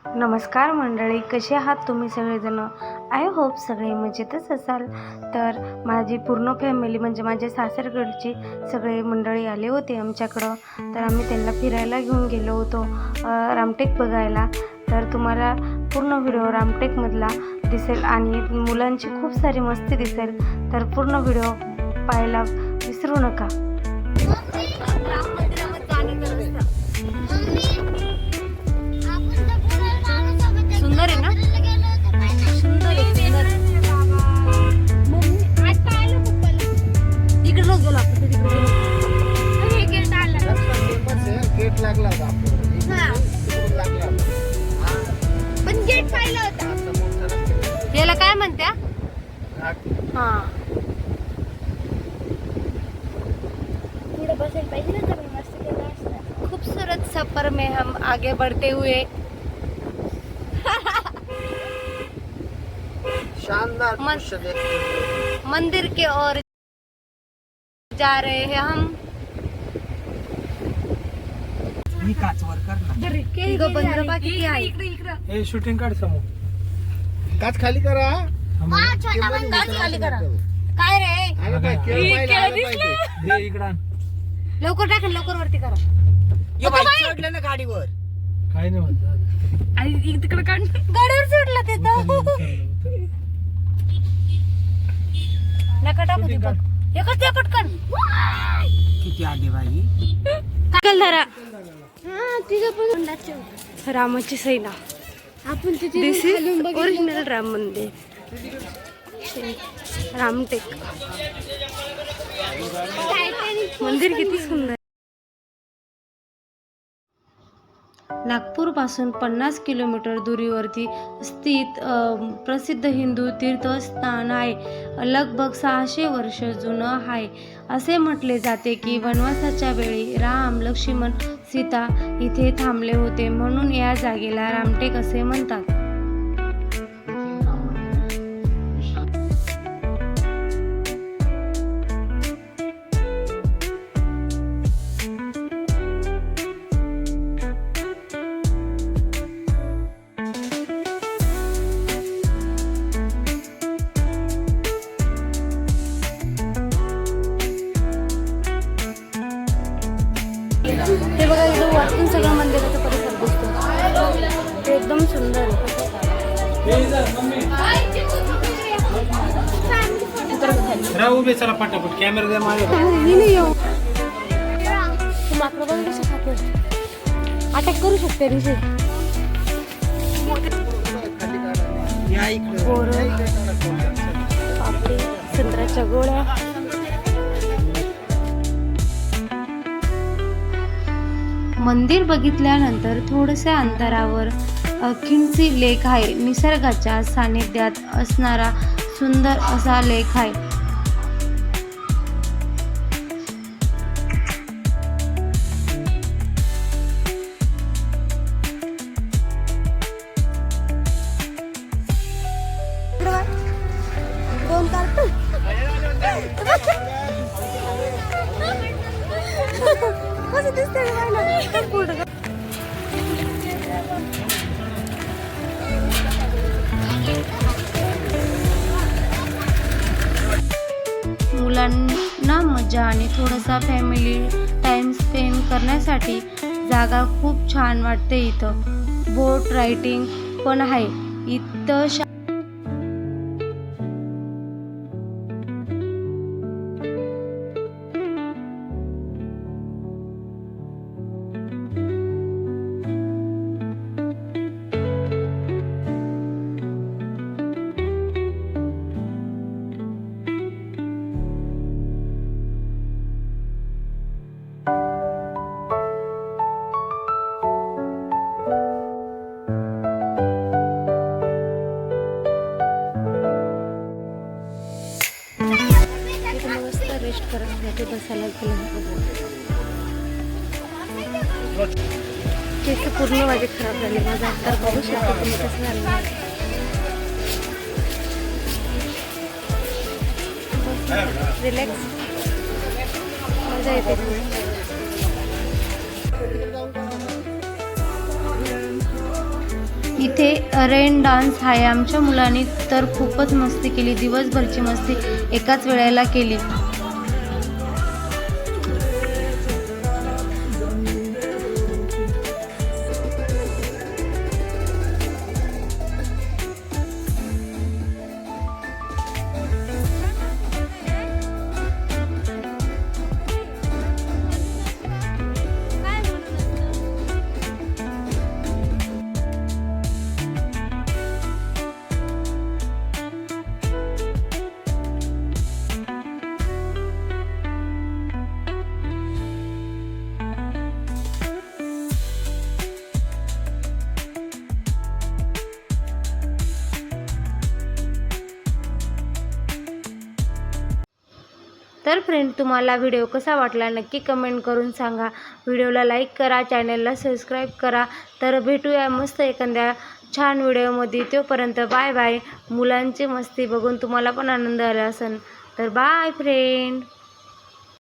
नमस्कार मंडळी, कसे आहात तुम्ही सगळेजण? आय होप सगळे मजेतच असाल. तर माझी पूर्ण फॅमिली म्हणजे माझ्या सासरकडची सगळे मंडळी आले होते आमच्याकडं. तर आम्ही त्यांना फिरायला घेऊन गेलो होतो रामटेक बघायला. तर तुम्हाला पूर्ण व्हिडिओ रामटेकमधला दिसेल आणि मुलांची खूप सारी मस्ती दिसेल. तर पूर्ण व्हिडिओ पाहायला विसरू नका. सुंदर आहे ना? सुंदर आहे, सुंदर. तिकडे गेलो आपण, तिकडे गेट लागला होता पण गेट पाहिलं होता. याला काय म्हणत्या? हा, पुढे बसायला पाहिजे ना. तर मस्त केलं असतं. खूबसूरत सफर में हम आगे बढ़ते हुए शानदार दृश्य देखते मंदिर के ओर जा रहे हैं हम. ही काचवर कर ना. किती आहे? हे शूटिंग काढ समोर. काच खाली करा. काच खाली करा. काय रे? आलं पाहिजे, केळं पाहिलं, आलं पाहिजे. हे इकडं आण. लवकर टाका, लवकर वरती करा. ये बाई, चढलं ना गाडीवर. काय नाही होत, जाऊ दे. तिकडे काढ. गाडीवर सुटलं ते तर. नका टाकू ती पण. एकच द्या पटकन. किती आली बाई. कलधरा. रामाची सैना. आपण दिस इज ओरिजिनल राम मंदिर, रामटेक मंदिर. किती सुंदर. नागपूरपासून 50 किलोमीटर दूरीवरती स्थित प्रसिद्ध हिंदू तीर्थस्थान आहे. लगभग 600 वर्ष जुनं आहे. असे म्हटले जाते की वनवासाच्या वेळी राम, लक्ष्मण, सीता इथे थांबले होते, म्हणून या जागेला रामटेक असे म्हणतात. हे बघा, इथं वाचून सगळं मंदिराचा परिसर दिसतो. ते एकदम सुंदर आहे. राहू उभे, चला पटापट. कॅमेरा द्या माझ्या. माकडं बघ कसं खातोय. अटॅक करू शकते रिसे. या इकडं. बोरं, पापडी, संत्र्याच्या गोळ्या. मंदिर बघितल्यानंतर थोड्याशा अंतरावर खिंडसी लेक आहे. निसर्गाच्या सानिध्यात असणारा सुंदर असा लेक आहे. दोन कार्टून कसं दिसतंय ना. मुलांना मजा आणि थोडासा फॅमिली टाइम स्पेंड करण्यासाठी जागा खूप छान वाटते. इथं बोट रायडिंग पण आहे. इथं रेस्ट करण्यासाठी बसायला गेलं. केस पूर्ण माझे खराब झाले. माझा अत्तर बघू शकतो तुम्ही कसं झालं. रिलॅक्स मजा येते. इथे रेन डान्स आहे. आमच्या मुलांनी तर खूपच मस्ती केली, दिवसभरची मस्ती एकाच वेळेला केली. तर फ्रेंड, तुम्हाला व्हिडिओ कसा वाटला नक्की कमेंट करून सांगा. व्हिडिओला लाईक करा, चॅनलला सबस्क्राईब करा. तर भेटूया मस्त एखाद्या छान व्हिडिओमध्ये. तोपर्यंत बाय बाय. मुलांची मस्ती बघून तुम्हाला पण आनंद आला असेल. तर बाय फ्रेंड.